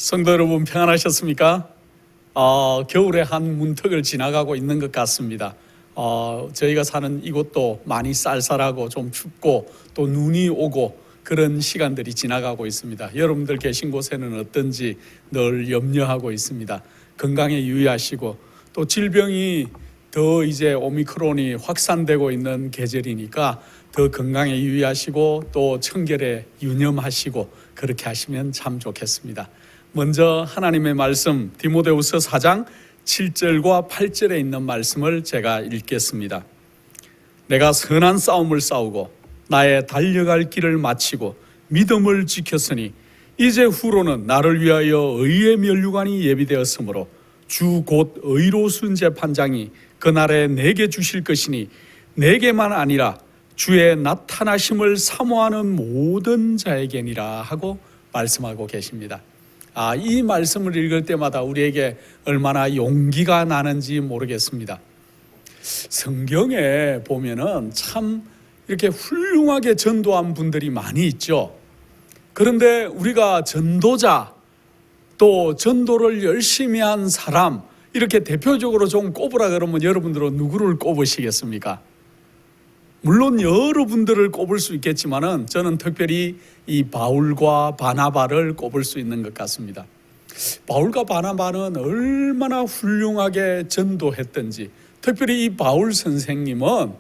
성도 여러분 평안하셨습니까? 겨울의 한 문턱을 지나가고 있는 것 같습니다. 저희가 사는 이곳도 많이 쌀쌀하고 좀 춥고 또 눈이 오고 그런 시간들이 지나가고 있습니다. 여러분들 계신 곳에는 어떤지 늘 염려하고 있습니다. 건강에 유의하시고 또 질병이 더 이제 오미크론이 확산되고 있는 계절이니까 더 건강에 유의하시고 또 청결에 유념하시고 그렇게 하시면 참 좋겠습니다. 먼저 하나님의 말씀 디모데후서 4장 7절과 8절에 있는 말씀을 제가 읽겠습니다. 내가 선한 싸움을 싸우고 나의 달려갈 길을 마치고 믿음을 지켰으니 이제 후로는 나를 위하여 의의 면류관이 예비되었으므로 주 곧 의로우신 재판장이 그날에 내게 주실 것이니 내게만 아니라 주의 나타나심을 사모하는 모든 자에게니라 하고 말씀하고 계십니다. 이 말씀을 읽을 때마다 우리에게 얼마나 용기가 나는지 모르겠습니다. 성경에 보면은 참 이렇게 훌륭하게 전도한 분들이 많이 있죠. 그런데 우리가 전도자 또 전도를 열심히 한 사람 이렇게 대표적으로 좀 꼽으라 그러면 여러분들은 누구를 꼽으시겠습니까? 물론 여러분들을 꼽을 수 있겠지만은 저는 특별히 이 바울과 바나바를 꼽을 수 있는 것 같습니다. 바울과 바나바는 얼마나 훌륭하게 전도했던지, 특별히 이 바울 선생님은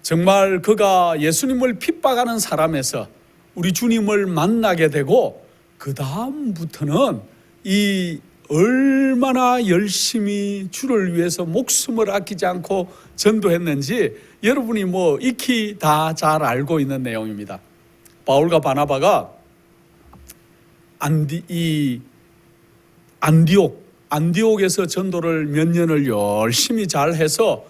정말 그가 예수님을 핍박하는 사람에서 우리 주님을 만나게 되고 그 다음부터는 이 얼마나 열심히 주를 위해서 목숨을 아끼지 않고 전도했는지 여러분이 익히 다 잘 알고 있는 내용입니다. 바울과 바나바가 안디옥에서 전도를 몇 년을 열심히 잘해서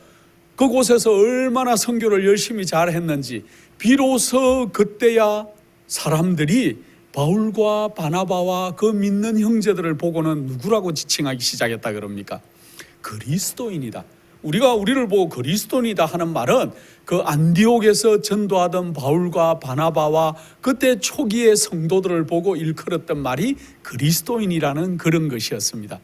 그곳에서 얼마나 선교를 열심히 잘했는지 비로소 그때야 사람들이 바울과 바나바와 그 믿는 형제들을 보고는 누구라고 지칭하기 시작했다 그럽니까? 그리스도인이다. 우리가 우리를 보고 그리스도인이다 하는 말은 그 안디옥에서 전도하던 바울과 바나바와 그때 초기의 성도들을 보고 일컬었던 말이 그리스도인이라는 그런 것이었습니다.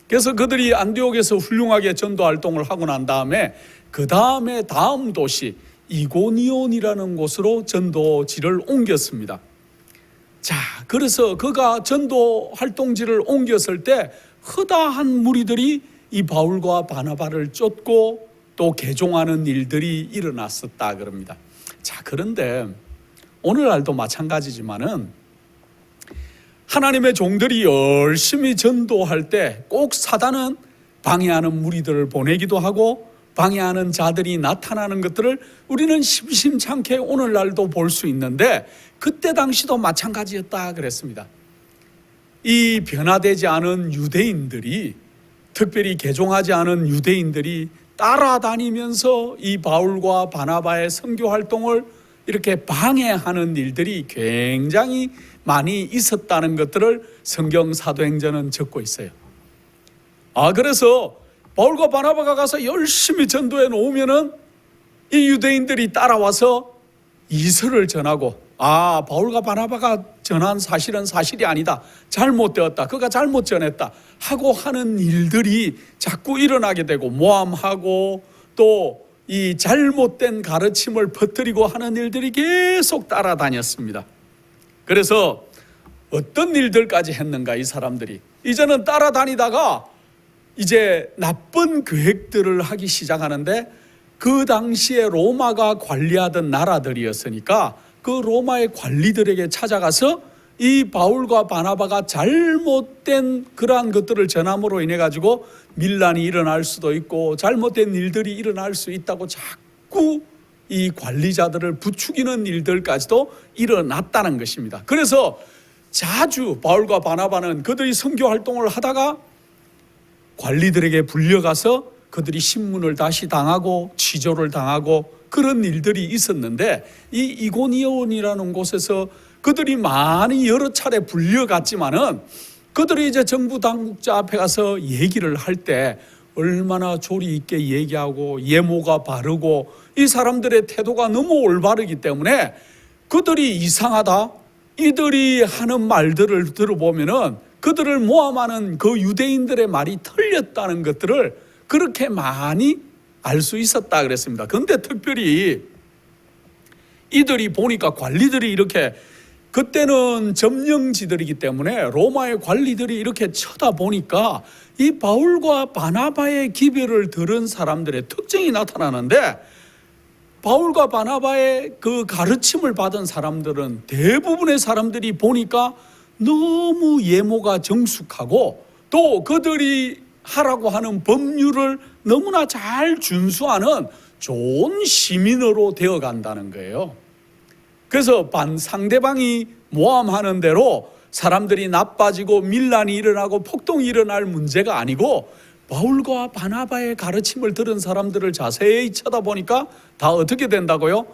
그래서 그들이 안디옥에서 훌륭하게 전도 활동을 하고 난 다음에 그 다음에 다음 도시 이고니온이라는 곳으로 전도지를 옮겼습니다. 자, 그래서 그가 전도 활동지를 옮겼을 때 허다한 무리들이 이 바울과 바나바를 쫓고 또 개종하는 일들이 일어났었다 그럽니다. 자, 그런데 오늘날도 마찬가지지만은 하나님의 종들이 열심히 전도할 때 꼭 사단은 방해하는 무리들을 보내기도 하고 방해하는 자들이 나타나는 것들을 우리는 심심찮게 오늘날도 볼 수 있는데 그때 당시도 마찬가지였다 그랬습니다. 이 변화되지 않은 유대인들이, 특별히 개종하지 않은 유대인들이 따라다니면서 이 바울과 바나바의 선교 활동을 이렇게 방해하는 일들이 굉장히 많이 있었다는 것들을 성경 사도행전은 적고 있어요. 그래서 바울과 바나바가 가서 열심히 전도해 놓으면은 이 유대인들이 따라와서 이설을 전하고 바울과 바나바가 전한 사실은 사실이 아니다. 잘못되었다. 그가 잘못 전했다. 하고 하는 일들이 자꾸 일어나게 되고 모함하고 또 이 잘못된 가르침을 퍼뜨리고 하는 일들이 계속 따라다녔습니다. 그래서 어떤 일들까지 했는가 이 사람들이. 이제는 따라다니다가 이제 나쁜 계획들을 하기 시작하는데 그 당시에 로마가 관리하던 나라들이었으니까 그 로마의 관리들에게 찾아가서 이 바울과 바나바가 잘못된 그러한 것들을 전함으로 인해 가지고 밀란이 일어날 수도 있고 잘못된 일들이 일어날 수 있다고 자꾸 이 관리자들을 부추기는 일들까지도 일어났다는 것입니다. 그래서 자주 바울과 바나바는 그들이 선교 활동을 하다가 관리들에게 불려가서 그들이 신문을 다시 당하고 취조를 당하고 그런 일들이 있었는데 이 이고니온이라는 곳에서 그들이 많이 여러 차례 불려갔지만은 그들이 이제 정부 당국자 앞에 가서 얘기를 할 때 얼마나 조리 있게 얘기하고 예모가 바르고 이 사람들의 태도가 너무 올바르기 때문에 그들이 이상하다, 이들이 하는 말들을 들어보면은 그들을 모함하는 그 유대인들의 말이 틀렸다는 것들을 그렇게 많이 알 수 있었다 그랬습니다. 그런데 특별히 이들이 보니까 관리들이 이렇게, 그때는 점령지들이기 때문에 로마의 관리들이 이렇게 쳐다보니까 이 바울과 바나바의 기별을 들은 사람들의 특징이 나타나는데, 바울과 바나바의 그 가르침을 받은 사람들은 대부분의 사람들이 보니까 너무 예모가 정숙하고 또 그들이 하라고 하는 법률을 너무나 잘 준수하는 좋은 시민으로 되어 간다는 거예요. 그래서 상대방이 모함하는 대로 사람들이 나빠지고 밀란이 일어나고 폭동이 일어날 문제가 아니고, 바울과 바나바의 가르침을 들은 사람들을 자세히 쳐다보니까 다 어떻게 된다고요?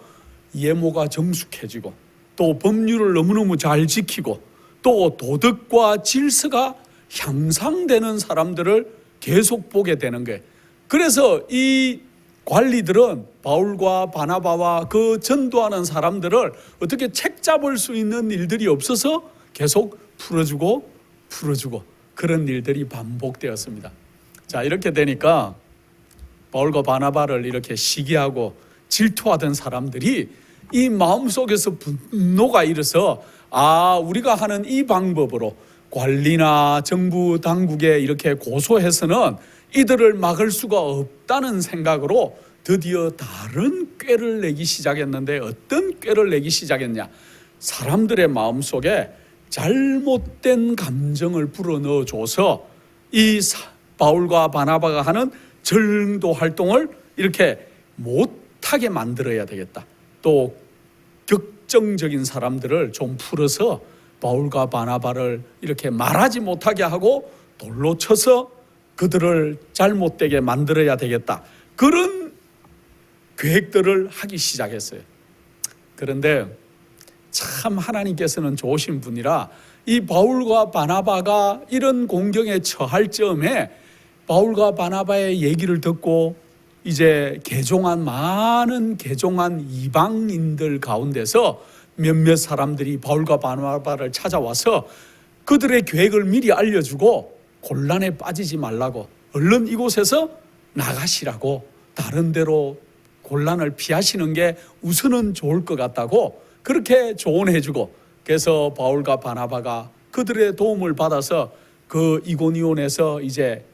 예모가 정숙해지고 또 법률을 너무너무 잘 지키고 또 도덕과 질서가 향상되는 사람들을 계속 보게 되는 거예요. 그래서 이 관리들은 바울과 바나바와 그 전도하는 사람들을 어떻게 책 잡을 수 있는 일들이 없어서 계속 풀어주고 그런 일들이 반복되었습니다. 자, 이렇게 되니까 바울과 바나바를 이렇게 시기하고 질투하던 사람들이 이 마음속에서 분노가 일어서, 우리가 하는 이 방법으로 관리나 정부 당국에 이렇게 고소해서는 이들을 막을 수가 없다는 생각으로 드디어 다른 꾀를 내기 시작했는데, 어떤 꾀를 내기 시작했냐? 사람들의 마음속에 잘못된 감정을 불어넣어줘서 이 바울과 바나바가 하는 전도 활동을 이렇게 못하게 만들어야 되겠다. 또 격정적인 사람들을 좀 풀어서 바울과 바나바를 이렇게 말하지 못하게 하고 돌로 쳐서 그들을 잘못되게 만들어야 되겠다. 그런 계획들을 하기 시작했어요. 그런데 참 하나님께서는 좋으신 분이라 이 바울과 바나바가 이런 공경에 처할 즈음에 바울과 바나바의 얘기를 듣고 이제 많은 개종한 이방인들 가운데서 몇몇 사람들이 바울과 바나바를 찾아와서 그들의 계획을 미리 알려주고 곤란에 빠지지 말라고, 얼른 이곳에서 나가시라고, 다른 데로 곤란을 피하시는 게 우선은 좋을 것 같다고 그렇게 조언해주고, 그래서 바울과 바나바가 그들의 도움을 받아서 그 이고니온에서 이제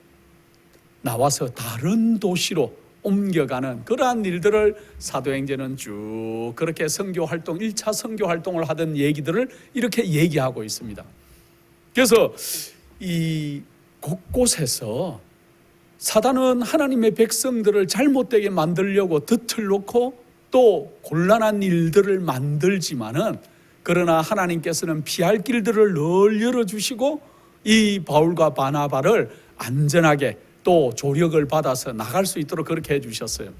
나와서 다른 도시로 옮겨가는 그러한 일들을 사도행전은 쭉 그렇게 선교 활동, 1차 선교 활동을 하던 얘기들을 이렇게 얘기하고 있습니다. 그래서 이 곳곳에서 사단은 하나님의 백성들을 잘못되게 만들려고 덫을 놓고 또 곤란한 일들을 만들지만은, 그러나 하나님께서는 피할 길들을 늘 열어주시고 이 바울과 바나바를 안전하게 또 조력을 받아서 나갈 수 있도록 그렇게 해주셨어요.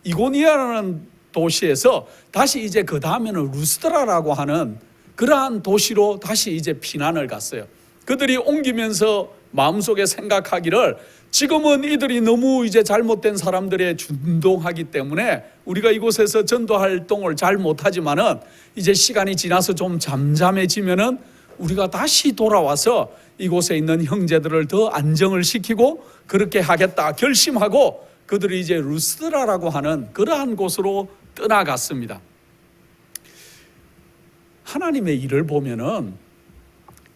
이고니아라는 도시에서 다시 이제 그 다음에는 루스드라라고 하는 그러한 도시로 다시 이제 피난을 갔어요. 그들이 옮기면서 마음속에 생각하기를, 지금은 이들이 너무 이제 잘못된 사람들에 준동하기 때문에 우리가 이곳에서 전도 활동을 잘 못하지만은 이제 시간이 지나서 좀 잠잠해지면은 우리가 다시 돌아와서 이곳에 있는 형제들을 더 안정을 시키고 그렇게 하겠다 결심하고 그들이 이제 루스드라라고 하는 그러한 곳으로 떠나갔습니다. 하나님의 일을 보면은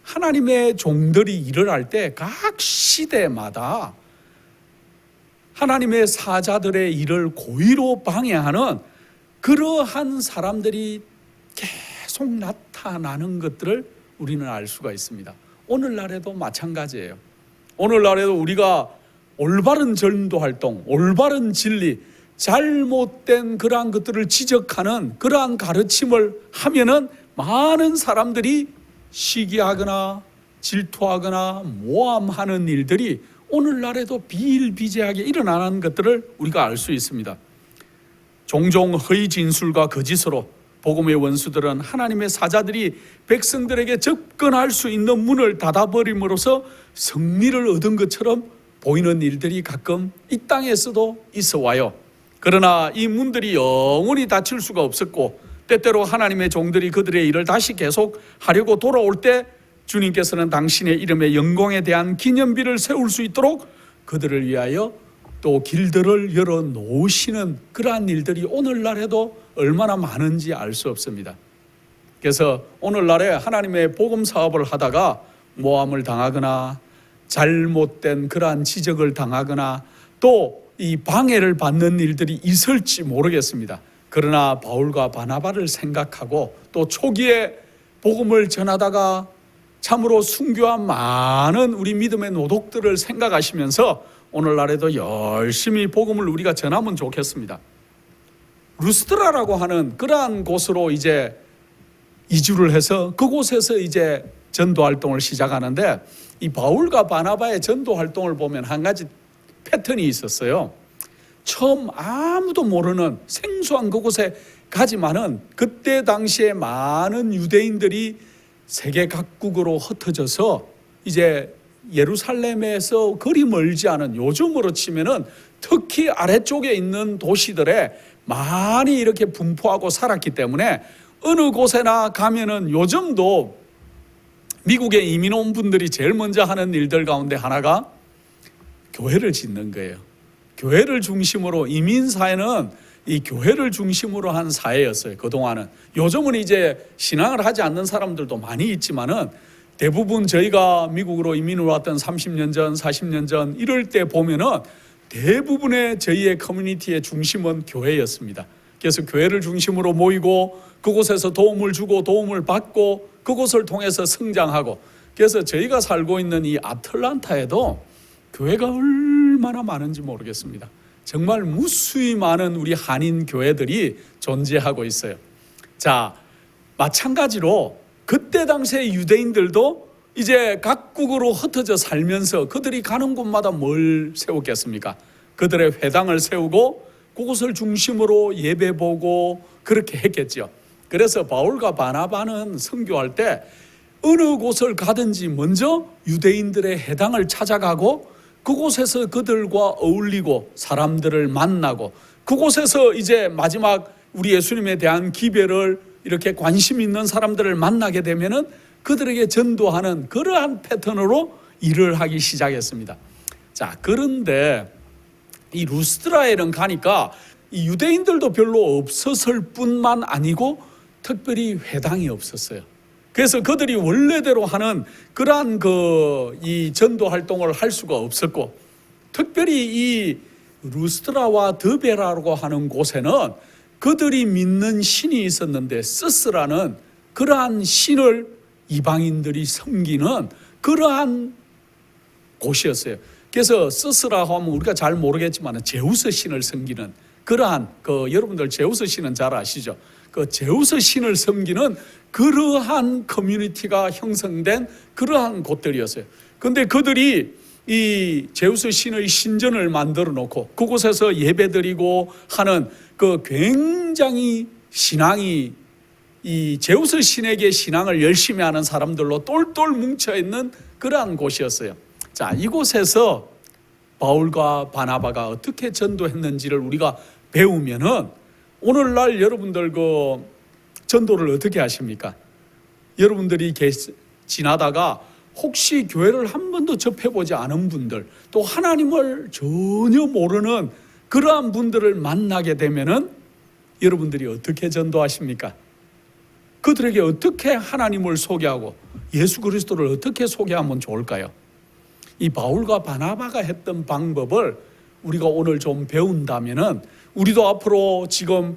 하나님의 종들이 일을 할 때 각 시대마다 하나님의 사자들의 일을 고의로 방해하는 그러한 사람들이 계속 나타나는 것들을 우리는 알 수가 있습니다. 오늘날에도 마찬가지예요. 오늘날에도 우리가 올바른 전도 활동, 올바른 진리, 잘못된 그러한 것들을 지적하는 그러한 가르침을 하면은 많은 사람들이 시기하거나 질투하거나 모함하는 일들이 오늘날에도 비일비재하게 일어나는 것들을 우리가 알 수 있습니다. 종종 허위 진술과 거짓으로 복음의 원수들은 하나님의 사자들이 백성들에게 접근할 수 있는 문을 닫아버림으로써 승리를 얻은 것처럼 보이는 일들이 가끔 이 땅에서도 있어 와요. 그러나 이 문들이 영원히 닫힐 수가 없었고, 때때로 하나님의 종들이 그들의 일을 다시 계속 하려고 돌아올 때 주님께서는 당신의 이름의 영광에 대한 기념비를 세울 수 있도록 그들을 위하여 또 길들을 열어 놓으시는 그러한 일들이 오늘날에도 얼마나 많은지 알 수 없습니다. 그래서 오늘날에 하나님의 복음 사업을 하다가 모함을 당하거나 잘못된 그러한 지적을 당하거나 또 이 방해를 받는 일들이 있을지 모르겠습니다. 그러나 바울과 바나바를 생각하고 또 초기에 복음을 전하다가 참으로 순교한 많은 우리 믿음의 노독들을 생각하시면서 오늘날에도 열심히 복음을 우리가 전하면 좋겠습니다. 루스드라라고 하는 그러한 곳으로 이제 이주를 해서 그곳에서 이제 전도 활동을 시작하는데, 이 바울과 바나바의 전도 활동을 보면 한 가지 패턴이 있었어요. 처음 아무도 모르는 생소한 그곳에 가지만은 그때 당시에 많은 유대인들이 세계 각국으로 흩어져서 이제 예루살렘에서 그리 멀지 않은, 요즘으로 치면은 특히 아래쪽에 있는 도시들에 많이 이렇게 분포하고 살았기 때문에 어느 곳에나 가면은 요즘도 미국에 이민 온 분들이 제일 먼저 하는 일들 가운데 하나가 교회를 짓는 거예요. 교회를 중심으로, 이민 사회는 이 교회를 중심으로 한 사회였어요, 그동안은. 요즘은 이제 신앙을 하지 않는 사람들도 많이 있지만은 대부분 저희가 미국으로 이민을 왔던 30년 전, 40년 전 이럴 때 보면은 대부분의 저희의 커뮤니티의 중심은 교회였습니다. 그래서 교회를 중심으로 모이고 그곳에서 도움을 주고 도움을 받고 그곳을 통해서 성장하고, 그래서 저희가 살고 있는 이 아틀란타에도 교회가 얼마나 많은지 모르겠습니다. 정말 무수히 많은 우리 한인 교회들이 존재하고 있어요. 자, 마찬가지로 그때 당시에 유대인들도 이제 각국으로 흩어져 살면서 그들이 가는 곳마다 뭘 세웠겠습니까? 그들의 회당을 세우고 그곳을 중심으로 예배 보고 그렇게 했겠죠. 그래서 바울과 바나바는 선교할 때 어느 곳을 가든지 먼저 유대인들의 회당을 찾아가고 그곳에서 그들과 어울리고 사람들을 만나고 그곳에서 이제 마지막 우리 예수님에 대한 기별을 이렇게 관심 있는 사람들을 만나게 되면은 그들에게 전도하는 그러한 패턴으로 일을 하기 시작했습니다. 자, 그런데 이 루스드라에는 가니까 이 유대인들도 별로 없었을 뿐만 아니고 특별히 회당이 없었어요. 그래서 그들이 원래대로 하는 그러한 이 전도 활동을 할 수가 없었고, 특별히 이 루스드라와 드베라라고 하는 곳에는 그들이 믿는 신이 있었는데 스스라는 그러한 신을 이방인들이 섬기는 그러한 곳이었어요. 그래서 스스라고 하면 우리가 잘 모르겠지만 제우스 신을 섬기는 그러한 여러분들 제우스 신은 잘 아시죠? 그 제우스 신을 섬기는 그러한 커뮤니티가 형성된 그러한 곳들이었어요. 근데 그들이 이 제우스 신의 신전을 만들어 놓고 그곳에서 예배드리고 하는 그 굉장히 신앙이 이 제우스 신에게 신앙을 열심히 하는 사람들로 똘똘 뭉쳐있는 그러한 곳이었어요. 자, 이곳에서 바울과 바나바가 어떻게 전도했는지를 우리가 배우면은 오늘날 여러분들 전도를 어떻게 하십니까? 여러분들이 지나다가 혹시 교회를 한 번도 접해보지 않은 분들, 또 하나님을 전혀 모르는 그러한 분들을 만나게 되면은 여러분들이 어떻게 전도하십니까? 그들에게 어떻게 하나님을 소개하고 예수 그리스도를 어떻게 소개하면 좋을까요? 이 바울과 바나바가 했던 방법을 우리가 오늘 좀 배운다면은 우리도 앞으로 지금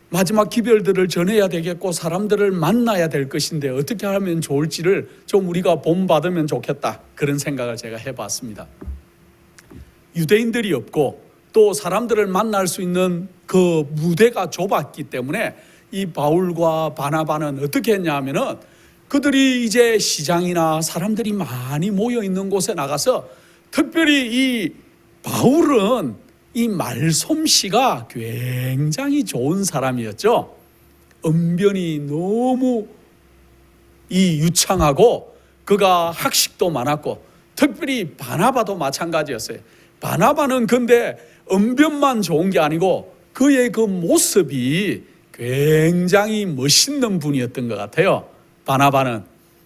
마지막 기별들을 전해야 되겠고 사람들을 만나야 될 것인데 어떻게 하면 좋을지를 좀 우리가 본받으면 좋겠다, 그런 생각을 제가 해봤습니다. 유대인들이 없고 또 사람들을 만날 수 있는 그 무대가 좁았기 때문에 이 바울과 바나바는 어떻게 했냐 하면은 그들이 이제 시장이나 사람들이 많이 모여 있는 곳에 나가서, 특별히 이 바울은 이 말솜씨가 굉장히 좋은 사람이었죠. 언변이 너무 유창하고 그가 학식도 많았고, 특별히 바나바도 마찬가지였어요. 바나바는 근데 언변만 좋은 게 아니고 그의 그 모습이 굉장히 멋있는 분이었던 것 같아요, 바나바는.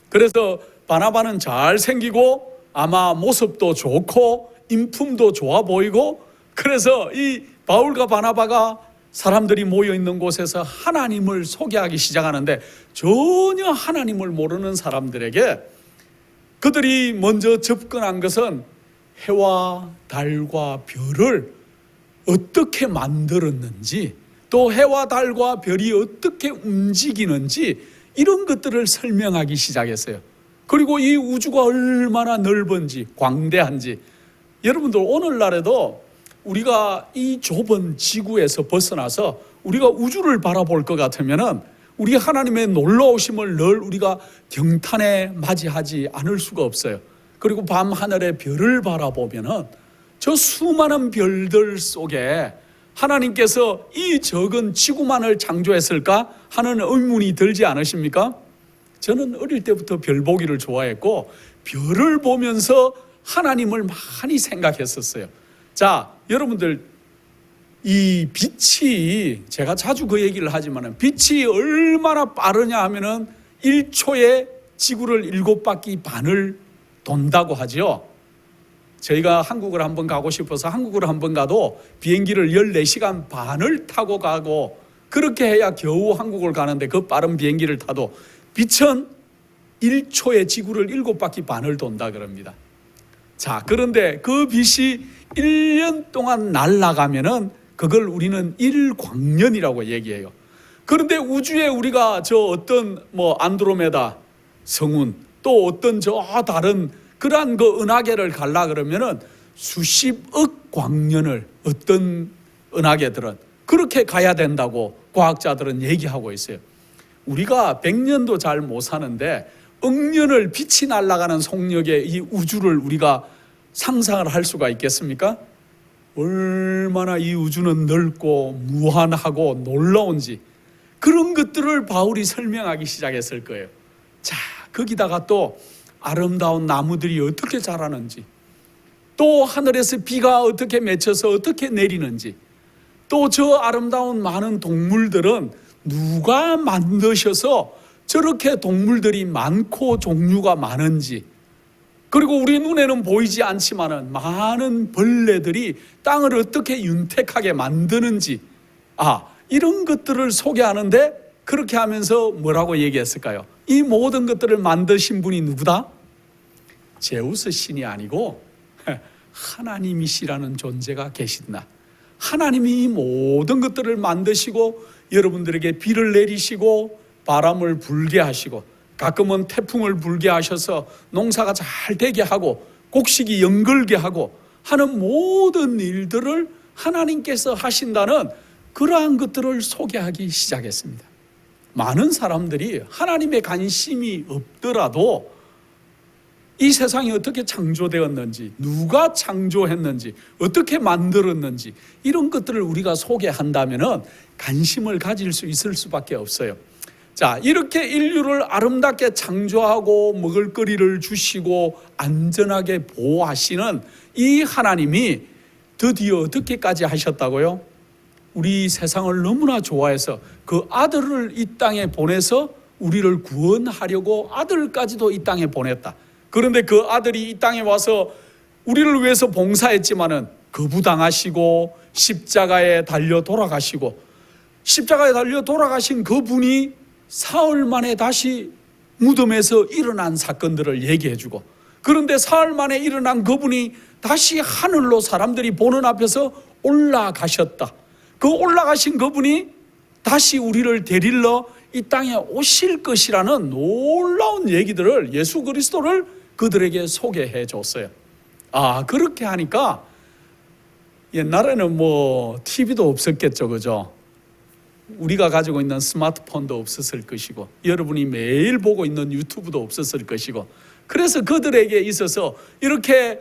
그래서 바나바는 잘생기고 아마 모습도 좋고 인품도 좋아 보이고, 그래서 이 바울과 바나바가 사람들이 모여 있는 곳에서 하나님을 소개하기 시작하는데, 전혀 하나님을 모르는 사람들에게 그들이 먼저 접근한 것은 해와 달과 별을 어떻게 만들었는지, 또 해와 달과 별이 어떻게 움직이는지, 이런 것들을 설명하기 시작했어요. 그리고 이 우주가 얼마나 넓은지, 광대한지. 여러분들, 오늘날에도 우리가 이 좁은 지구에서 벗어나서 우리가 우주를 바라볼 것 같으면은 우리 하나님의 놀라우심을 늘 우리가 경탄에 맞이하지 않을 수가 없어요. 그리고 밤 하늘의 별을 바라보면은 저 수많은 별들 속에 하나님께서 이 적은 지구만을 창조했을까 하는 의문이 들지 않으십니까? 저는 어릴 때부터 별 보기를 좋아했고 별을 보면서 하나님을 많이 생각했었어요. 자, 여러분들, 이 빛이, 제가 자주 그 얘기를 하지만 빛이 얼마나 빠르냐 하면은 1초에 지구를 7바퀴 반을 돈다고 하죠. 저희가 한국을 한번 가고 싶어서 한국을 한번 가도 비행기를 14시간 반을 타고 가고, 그렇게 해야 겨우 한국을 가는데 그 빠른 비행기를 타도 빛은 1초에 지구를 7바퀴 반을 돈다 그럽니다. 자, 그런데 그 빛이 1년 동안 날아가면은 그걸 우리는 1광년이라고 얘기해요. 그런데 우주에 우리가 저 어떤 안드로메다 성운, 또 어떤 저 다른 그러한 그 은하계를 갈라 그러면은 수십억 광년을 어떤 은하계들은 그렇게 가야 된다고 과학자들은 얘기하고 있어요. 우리가 100년도 잘 못 사는데 억년을 빛이 날아가는 속력의 이 우주를 우리가 상상을 할 수가 있겠습니까? 얼마나 이 우주는 넓고 무한하고 놀라운지, 그런 것들을 바울이 설명하기 시작했을 거예요. 자, 거기다가 또 아름다운 나무들이 어떻게 자라는지, 또 하늘에서 비가 어떻게 맺혀서 어떻게 내리는지, 또 저 아름다운 많은 동물들은 누가 만드셔서 저렇게 동물들이 많고 종류가 많은지, 그리고 우리 눈에는 보이지 않지만은 많은 벌레들이 땅을 어떻게 윤택하게 만드는지, 이런 것들을 소개하는데, 그렇게 하면서 뭐라고 얘기했을까요? 이 모든 것들을 만드신 분이 누구다? 제우스 신이 아니고 하나님이시라는 존재가 계신다. 하나님이 이 모든 것들을 만드시고 여러분들에게 비를 내리시고 바람을 불게 하시고 가끔은 태풍을 불게 하셔서 농사가 잘 되게 하고 곡식이 연걸게 하고 하는 모든 일들을 하나님께서 하신다는 그러한 것들을 소개하기 시작했습니다. 많은 사람들이 하나님의 관심이 없더라도 이 세상이 어떻게 창조되었는지, 누가 창조했는지, 어떻게 만들었는지, 이런 것들을 우리가 소개한다면 관심을 가질 수 있을 수밖에 없어요. 자, 이렇게 인류를 아름답게 창조하고 먹을거리를 주시고 안전하게 보호하시는 이 하나님이 드디어 어떻게까지 하셨다고요? 우리 세상을 너무나 좋아해서 그 아들을 이 땅에 보내서 우리를 구원하려고 아들까지도 이 땅에 보냈다. 그런데 그 아들이 이 땅에 와서 우리를 위해서 봉사했지만은 거부당하시고 십자가에 달려 돌아가시고, 십자가에 달려 돌아가신 그분이 사흘 만에 다시 무덤에서 일어난 사건들을 얘기해주고, 그런데 사흘 만에 일어난 그분이 다시 하늘로 사람들이 보는 앞에서 올라가셨다. 그 올라가신 그분이 다시 우리를 데리러 이 땅에 오실 것이라는 놀라운 얘기들을, 예수 그리스도를 그들에게 소개해 줬어요. 그렇게 하니까 옛날에는 TV도 없었겠죠, 그죠? 우리가 가지고 있는 스마트폰도 없었을 것이고, 여러분이 매일 보고 있는 유튜브도 없었을 것이고, 그래서 그들에게 있어서 이렇게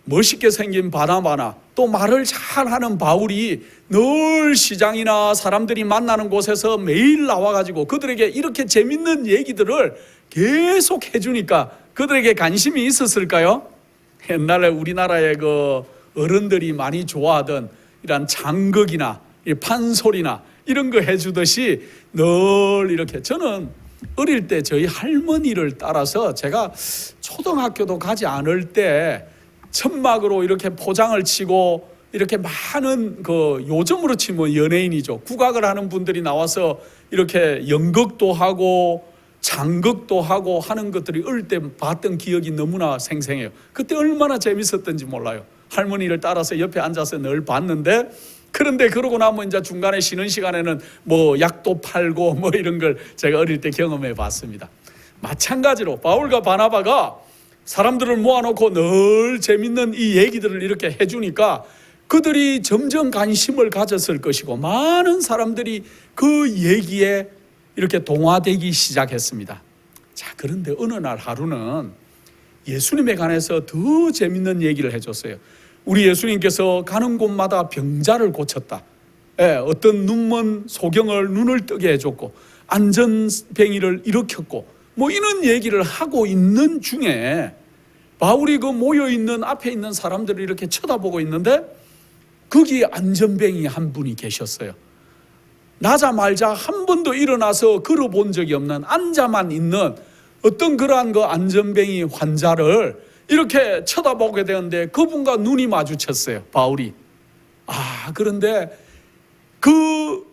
멋있게 생긴 바나바나 또 말을 잘하는 바울이 늘 시장이나 사람들이 만나는 곳에서 매일 나와가지고 그들에게 이렇게 재밌는 얘기들을 계속 해주니까 그들에게 관심이 있었을까요? 옛날에 우리나라의 그 어른들이 많이 좋아하던 이런 장극이나 판소리나 이런 거 해주듯이 늘 이렇게, 저는 어릴 때 저희 할머니를 따라서 제가 초등학교도 가지 않을 때 천막으로 이렇게 포장을 치고 이렇게 많은 요즘으로 치면 연예인이죠. 국악을 하는 분들이 나와서 이렇게 연극도 하고 장극도 하고 하는 것들이 어릴 때 봤던 기억이 너무나 생생해요. 그때 얼마나 재밌었던지 몰라요. 할머니를 따라서 옆에 앉아서 늘 봤는데, 그런데 그러고 나면 이제 중간에 쉬는 시간에는 뭐 약도 팔고 뭐 이런 걸 제가 어릴 때 경험해 봤습니다. 마찬가지로 바울과 바나바가 사람들을 모아놓고 늘 재밌는 이 얘기들을 이렇게 해주니까 그들이 점점 관심을 가졌을 것이고 많은 사람들이 그 얘기에 이렇게 동화되기 시작했습니다. 자, 그런데 어느 날 하루는 예수님에 관해서 더 재밌는 얘기를 해줬어요. 우리 예수님께서 가는 곳마다 병자를 고쳤다. 어떤 눈먼 소경을 눈을 뜨게 해줬고 안전뱅이를 일으켰고 뭐 이런 얘기를 하고 있는 중에 바울이 그 모여있는 앞에 있는 사람들을 이렇게 쳐다보고 있는데 거기 안전뱅이 한 분이 계셨어요. 나자말자 한 번도 일어나서 걸어본 적이 없는 앉아만 있는 어떤 그러한 그 안전뱅이 환자를 이렇게 쳐다보게 되는데 그분과 눈이 마주쳤어요. 바울이. 그런데 그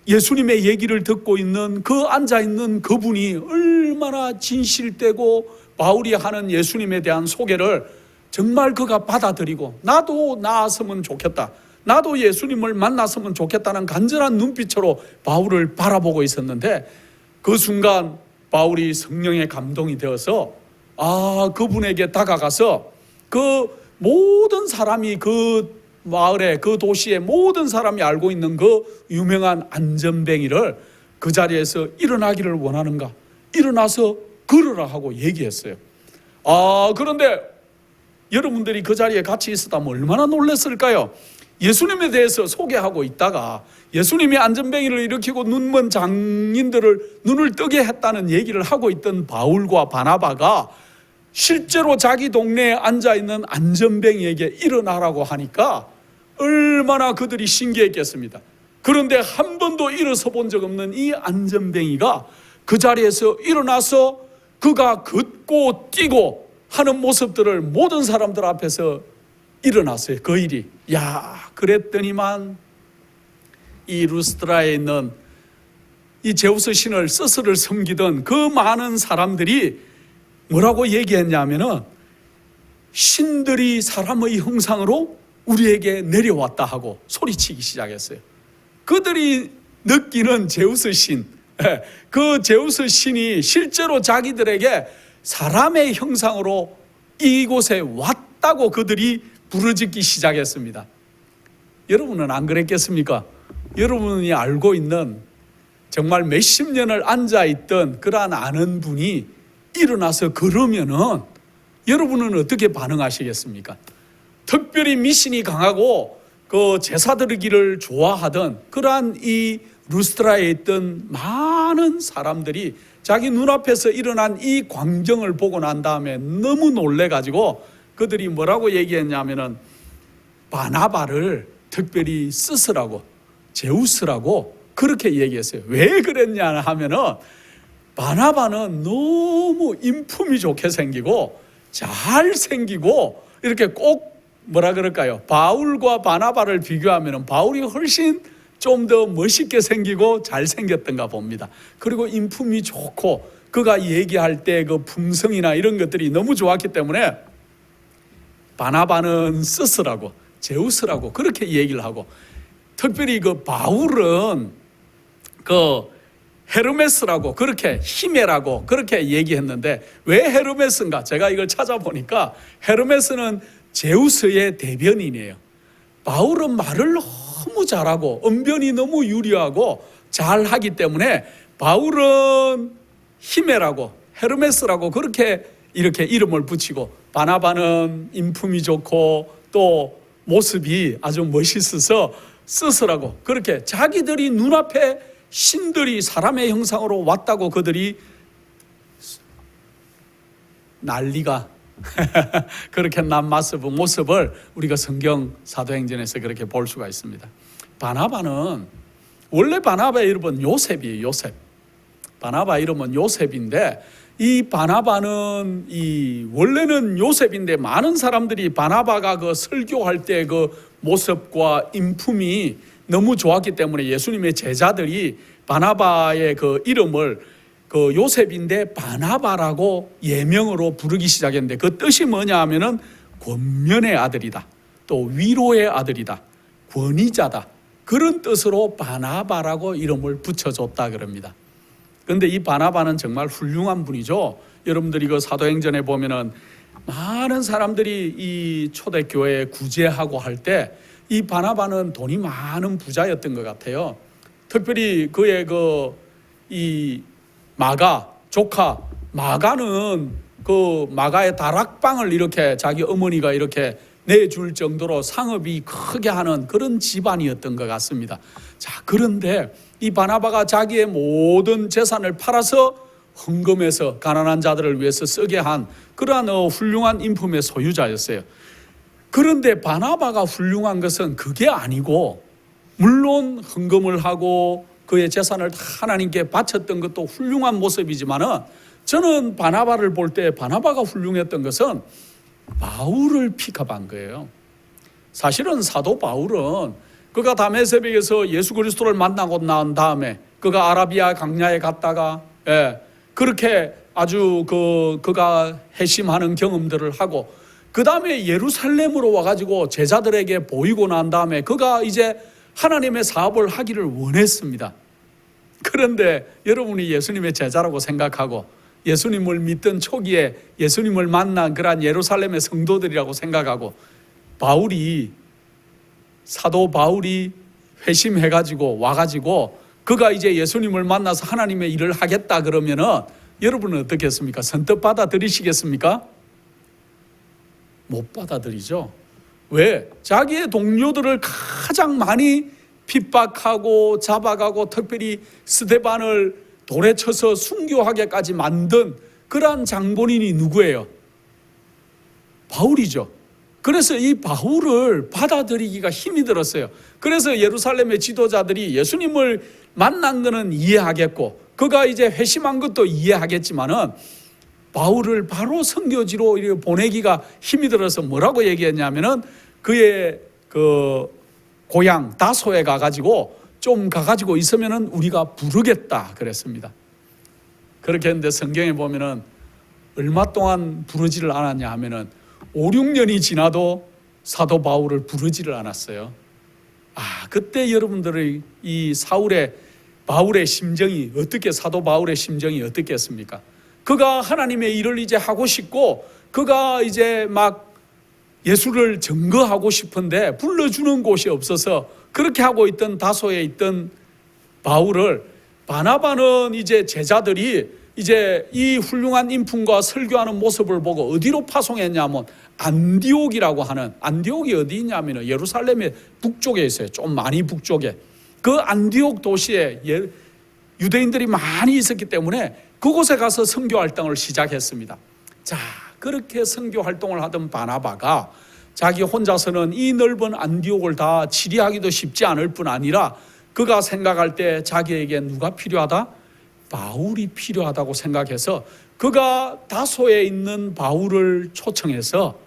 예수님의 얘기를 듣고 있는 그 앉아있는 그분이 얼마나 진실되고 바울이 하는 예수님에 대한 소개를 정말 그가 받아들이고 나도 나았으면 좋겠다, 나도 예수님을 만났으면 좋겠다는 간절한 눈빛으로 바울을 바라보고 있었는데 그 순간 바울이 성령의 감동이 되어서 그분에게 다가가서 그 모든 사람이 그 마을에 그 도시의 모든 사람이 알고 있는 그 유명한 안전뱅이를 그 자리에서 일어나기를 원하는가, 일어나서 걸으라 하고 얘기했어요. 그런데 여러분들이 그 자리에 같이 있었다면 얼마나 놀랐을까요? 예수님에 대해서 소개하고 있다가 예수님이 안전뱅이를 일으키고 눈먼 장인들을 눈을 뜨게 했다는 얘기를 하고 있던 바울과 바나바가 실제로 자기 동네에 앉아있는 안전뱅이에게 일어나라고 하니까 얼마나 그들이 신기했겠습니다. 그런데 한 번도 일어서 본 적 없는 이 안전뱅이가 그 자리에서 일어나서 그가 걷고 뛰고 하는 모습들을 모든 사람들 앞에서 일어났어요. 그 일이. 그랬더니만 이 루스드라에 있는 이 제우스 신을 스스를 섬기던 그 많은 사람들이 뭐라고 얘기했냐면은 신들이 사람의 형상으로 우리에게 내려왔다 하고 소리치기 시작했어요. 그들이 느끼는 제우스 신, 그 제우스 신이 실제로 자기들에게 사람의 형상으로 이곳에 왔다고 그들이 부르짖기 시작했습니다. 여러분은 안 그랬겠습니까? 여러분이 알고 있는 정말 몇십 년을 앉아있던 그러한 아는 분이 일어나서 걸으면은 여러분은 어떻게 반응하시겠습니까? 특별히 미신이 강하고 그 제사 드리기를 좋아하던 그러한 이 루스드라에 있던 많은 사람들이 자기 눈앞에서 일어난 이 광경을 보고 난 다음에 너무 놀래가지고 그들이 뭐라고 얘기했냐면은 바나바를 특별히 스스라고 제우스라고 그렇게 얘기했어요. 왜 그랬냐 하면은 바나바는 너무 인품이 좋게 생기고 잘생기고 이렇게 꼭 뭐라 그럴까요? 바울과 바나바를 비교하면은 바울이 훨씬 좀 더 멋있게 생기고 잘생겼던가 봅니다. 그리고 인품이 좋고 그가 얘기할 때 그 품성이나 이런 것들이 너무 좋았기 때문에 바나바는 스스라고 제우스라고 그렇게 얘기를 하고, 특별히 그 바울은 그 헤르메스라고 그렇게 히메라고 그렇게 얘기했는데 왜 헤르메스인가? 제가 이걸 찾아보니까 헤르메스는 제우스의 대변인이에요. 바울은 말을 너무 잘하고 언변이 너무 유리하고 잘하기 때문에 바울은 히메라고 헤르메스라고 그렇게 이렇게 이름을 붙이고, 바나바는 인품이 좋고 또 모습이 아주 멋있어서 스스라고 그렇게 자기들이 눈앞에 신들이 사람의 형상으로 왔다고 그들이 난리가 그렇게 난 모습을 우리가 성경 사도행전에서 그렇게 볼 수가 있습니다. 바나바는 원래 바나바의 이름은 요셉이에요. 요셉. 바나바 이름은 요셉인데, 이 바나바는 원래는 요셉인데 많은 사람들이 바나바가 그 설교할 때 그 모습과 인품이 너무 좋았기 때문에 예수님의 제자들이 바나바의 그 이름을 그 요셉인데 바나바라고 예명으로 부르기 시작했는데, 그 뜻이 뭐냐 하면은 권면의 아들이다, 또 위로의 아들이다, 권위자다, 그런 뜻으로 바나바라고 이름을 붙여줬다 그럽니다. 그런데 이 바나바는 정말 훌륭한 분이죠. 여러분들이 그 사도행전에 보면은 많은 사람들이 이 초대교회에 구제하고 할 때 이 바나바는 돈이 많은 부자였던 것 같아요. 특별히 그의 이 마가, 조카 마가는 그 마가의 다락방을 이렇게 자기 어머니가 이렇게 내줄 정도로 상업이 크게 하는 그런 집안이었던 것 같습니다. 자, 그런데 이 바나바가 자기의 모든 재산을 팔아서 헌금해서 가난한 자들을 위해서 쓰게 한 그러한 훌륭한 인품의 소유자였어요. 그런데 바나바가 훌륭한 것은 그게 아니고, 물론 헌금을 하고 그의 재산을 다 하나님께 바쳤던 것도 훌륭한 모습이지만은, 저는 바나바를 볼 때 바나바가 훌륭했던 것은 바울을 픽업한 거예요. 사실은 사도 바울은 그가 다메섹에서 예수 그리스도를 만나고 난 다음에 그가 아라비아 광야에 갔다가 그렇게 아주 그가 회심하는 경험들을 하고, 그 다음에 예루살렘으로 와가지고 제자들에게 보이고 난 다음에 그가 이제 하나님의 사업을 하기를 원했습니다. 그런데 여러분이 예수님의 제자라고 생각하고 예수님을 믿던 초기에 예수님을 만난 그러한 예루살렘의 성도들이라고 생각하고, 사도 바울이 회심해가지고 와가지고 그가 이제 예수님을 만나서 하나님의 일을 하겠다 그러면은 여러분은 어떻겠습니까? 선뜻 받아들이시겠습니까? 못 받아들이죠. 왜? 자기의 동료들을 가장 많이 핍박하고 잡아가고 특별히 스데반을 돌에 쳐서 순교하게까지 만든 그러한 장본인이 누구예요? 바울이죠. 그래서 이 바울을 받아들이기가 힘이 들었어요. 그래서 예루살렘의 지도자들이 예수님을 만난 것은 이해하겠고 그가 이제 회심한 것도 이해하겠지만은 바울을 바로 선교지로 이렇게 보내기가 힘이 들어서 뭐라고 얘기했냐면은 그의 그 고향 다소에 가가지고 좀 가가지고 있으면은 우리가 부르겠다 그랬습니다. 그렇게 했는데 성경에 보면은 얼마 동안 부르지를 않았냐 하면은 5, 6년이 지나도 사도 바울을 부르지를 않았어요. 그때 여러분들의 이 바울의 심정이 어떻게, 사도 바울의 심정이 어떻겠습니까? 그가 하나님의 일을 이제 하고 싶고 그가 이제 막 예수를 증거하고 싶은데 불러주는 곳이 없어서 그렇게 하고 있던 다소에 있던 바울을, 바나바는 이제 제자들이 이제 이 훌륭한 인품과 설교하는 모습을 보고 어디로 파송했냐면 안디옥이라고 하는, 안디옥이 어디 있냐면 예루살렘의 북쪽에 있어요. 좀 많이 북쪽에. 그 안디옥 도시에 유대인들이 많이 있었기 때문에 그곳에 가서 선교 활동을 시작했습니다. 자, 그렇게 선교 활동을 하던 바나바가 자기 혼자서는 이 넓은 안디옥을 다 치리하기도 쉽지 않을 뿐 아니라 그가 생각할 때 자기에게 누가 필요하다? 바울이 필요하다고 생각해서 그가 다소에 있는 바울을 초청해서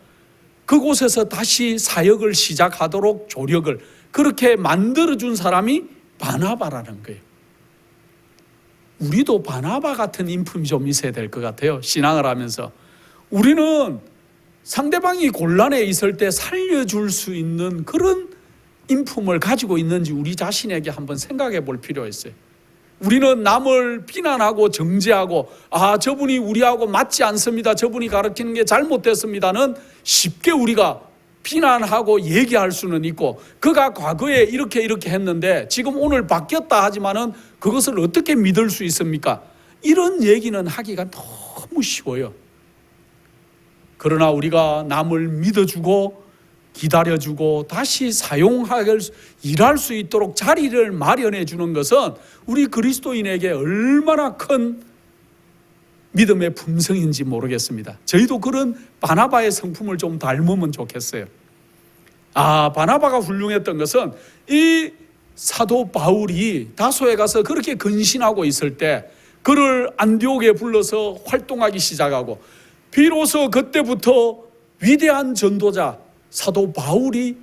그곳에서 다시 사역을 시작하도록 조력을 그렇게 만들어준 사람이 바나바라는 거예요. 우리도 바나바 같은 인품이 좀 있어야 될 것 같아요. 신앙을 하면서 우리는 상대방이 곤란해 있을 때 살려줄 수 있는 그런 인품을 가지고 있는지 우리 자신에게 한번 생각해 볼 필요가 있어요. 우리는 남을 비난하고 정죄하고 저분이 우리하고 맞지 않습니다, 저분이 가르치는 게 잘못됐습니다는 쉽게 우리가 비난하고 얘기할 수는 있고, 그가 과거에 이렇게 했는데 지금 오늘 바뀌었다 하지만은 그것을 어떻게 믿을 수 있습니까? 이런 얘기는 하기가 너무 쉬워요. 그러나 우리가 남을 믿어주고 기다려주고 다시 일할 수 있도록 자리를 마련해 주는 것은 우리 그리스도인에게 얼마나 큰 믿음의 품성인지 모르겠습니다. 저희도 그런 바나바의 성품을 좀 닮으면 좋겠어요. 바나바가 훌륭했던 것은 이 사도 바울이 다소에 가서 그렇게 근신하고 있을 때 그를 안디옥에 불러서 활동하기 시작하고, 비로소 그때부터 위대한 전도자 사도 바울이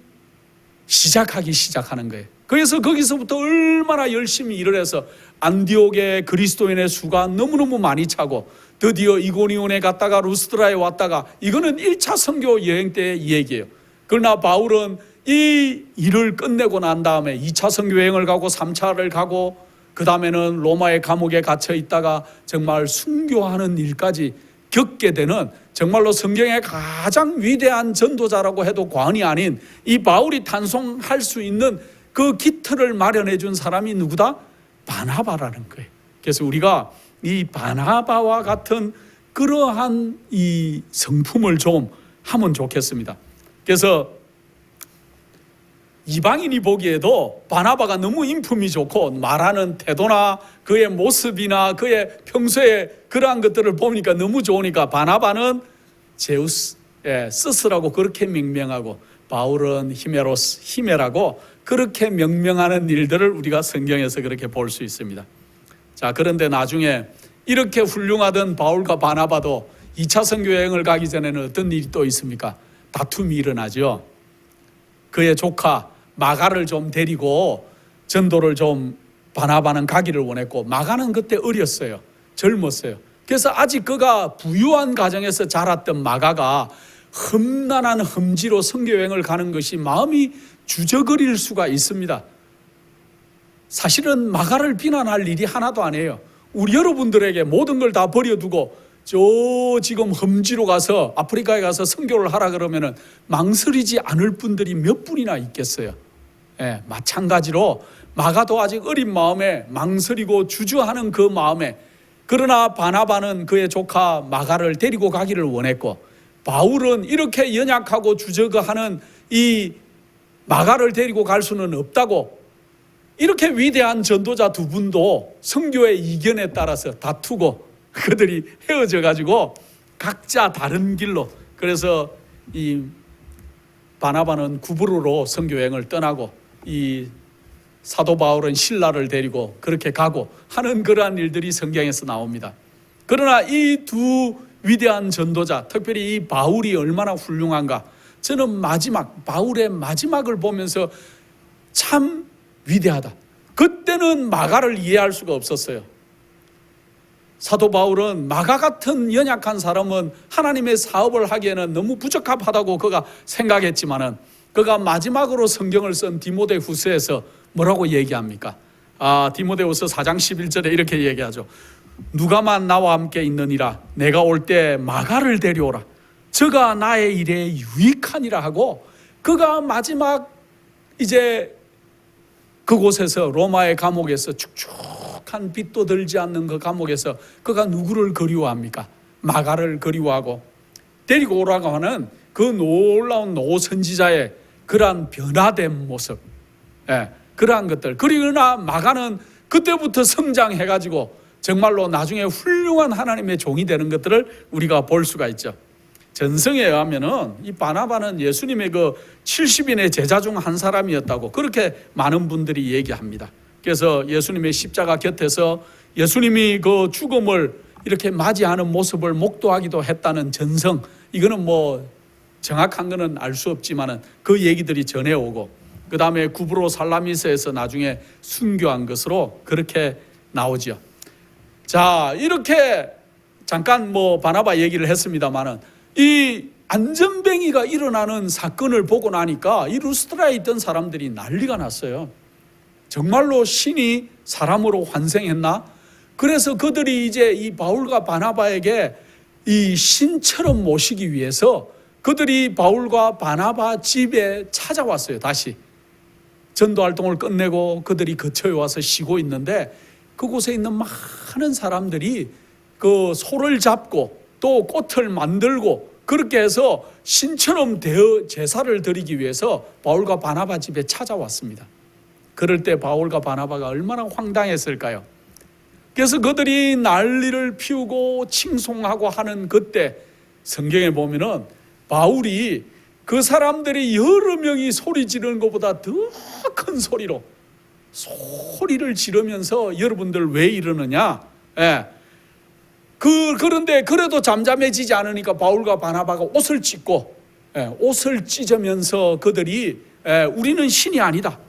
시작하기 시작하는 거예요. 그래서 거기서부터 얼마나 열심히 일을 해서 안디옥에 그리스도인의 수가 너무너무 많이 차고, 드디어 이고니온에 갔다가 루스드라에 왔다가, 이거는 1차 선교 여행 때의 얘기예요. 그러나 바울은 이 일을 끝내고 난 다음에 2차 선교 여행을 가고 3차를 가고, 그 다음에는 로마의 감옥에 갇혀 있다가 정말 순교하는 일까지 겪게 되는, 정말로 성경의 가장 위대한 전도자라고 해도 과언이 아닌 이 바울이 탄송할 수 있는 그 기틀을 마련해 준 사람이 누구다? 바나바라는 거예요. 그래서 우리가 이 바나바와 같은 그러한 이 성품을 좀 하면 좋겠습니다. 그래서 이방인이 보기에도 바나바가 너무 인품이 좋고, 말하는 태도나 그의 모습이나 그의 평소에 그러한 것들을 보니까 너무 좋으니까 바나바는 제우스, 스스라고 그렇게 명명하고, 바울은 히메로스, 히메라고 그렇게 명명하는 일들을 우리가 성경에서 그렇게 볼 수 있습니다. 자, 그런데 나중에 이렇게 훌륭하던 바울과 바나바도 2차 선교 여행을 가기 전에는 어떤 일이 또 있습니까? 다툼이 일어나죠. 그의 조카 마가를 좀 데리고 전도를 좀 바나바는 가기를 원했고, 마가는 그때 어렸어요. 젊었어요. 그래서 아직 그가 부유한 가정에서 자랐던 마가가 험난한 험지로 선교여행을 가는 것이 마음이 주저거릴 수가 있습니다. 사실은 마가를 비난할 일이 하나도 아니에요. 우리 여러분들에게 모든 걸 다 버려두고 저 지금 험지로 가서 아프리카에 가서 선교를 하라 그러면은 망설이지 않을 분들이 몇 분이나 있겠어요. 마찬가지로 마가도 아직 어린 마음에 망설이고 주저하는 그 마음에, 그러나 바나바는 그의 조카 마가를 데리고 가기를 원했고, 바울은 이렇게 연약하고 주저하는 이 마가를 데리고 갈 수는 없다고, 이렇게 위대한 전도자 두 분도 선교의 이견에 따라서 다투고 그들이 헤어져 가지고 각자 다른 길로, 그래서 이 바나바는 구브로로 선교여행을 떠나고 이 사도 바울은 신라를 데리고 그렇게 가고 하는 그러한 일들이 성경에서 나옵니다. 그러나 이 두 위대한 전도자, 특별히 이 바울이 얼마나 훌륭한가, 저는 바울의 마지막을 보면서 참 위대하다. 그때는 마가를 이해할 수가 없었어요. 사도 바울은 마가 같은 연약한 사람은 하나님의 사업을 하기에는 너무 부적합하다고 그가 생각했지만은, 그가 마지막으로 성경을 쓴 디모데후서에서 뭐라고 얘기합니까? 디모데후서 4장 11절에 이렇게 얘기하죠. 누가만 나와 함께 있느니라. 내가 올 때 마가를 데려오라. 저가 나의 일에 유익하니라 하고, 그가 마지막 이제 그곳에서 로마의 감옥에서 축축한 빛도 들지 않는 그 감옥에서 그가 누구를 그리워합니까? 마가를 그리워하고 데리고 오라고 하는 그 놀라운 노선지자의 그러한 변화된 모습, 그러한 것들. 그러나 마가는 그때부터 성장해가지고 정말로 나중에 훌륭한 하나님의 종이 되는 것들을 우리가 볼 수가 있죠. 전성에 의하면은 이 바나바는 예수님의 그 70인의 제자 중 한 사람이었다고 그렇게 많은 분들이 얘기합니다. 그래서 예수님의 십자가 곁에서 예수님이 그 죽음을 이렇게 맞이하는 모습을 목도하기도 했다는 전성, 이거는 뭐 정확한 거는 알 수 없지만은 그 얘기들이 전해오고, 그 다음에 구브로 살라미스에서 나중에 순교한 것으로 그렇게 나오죠. 자, 이렇게 잠깐 뭐 바나바 얘기를 했습니다만은, 이 안전뱅이가 일어나는 사건을 보고 나니까 이 루스드라에 있던 사람들이 난리가 났어요. 정말로 신이 사람으로 환생했나? 그래서 그들이 이제 이 바울과 바나바에게 이 신처럼 모시기 위해서 그들이 바울과 바나바 집에 찾아왔어요. 다시 전도 활동을 끝내고 그들이 거처에 와서 쉬고 있는데, 그곳에 있는 많은 사람들이 그 소를 잡고 또 꽃을 만들고 그렇게 해서 신처럼 제사를 드리기 위해서 바울과 바나바 집에 찾아왔습니다. 그럴 때 바울과 바나바가 얼마나 황당했을까요? 그래서 그들이 난리를 피우고 칭송하고 하는 그때 성경에 보면은 바울이 그 사람들이 여러 명이 소리 지르는 것보다 더 큰 소리를 지르면서, 여러분들 왜 이러느냐? 예. 그런데 그래도 잠잠해지지 않으니까 바울과 바나바가 옷을 찢고, 옷을 찢으면서 그들이 우리는 신이 아니다.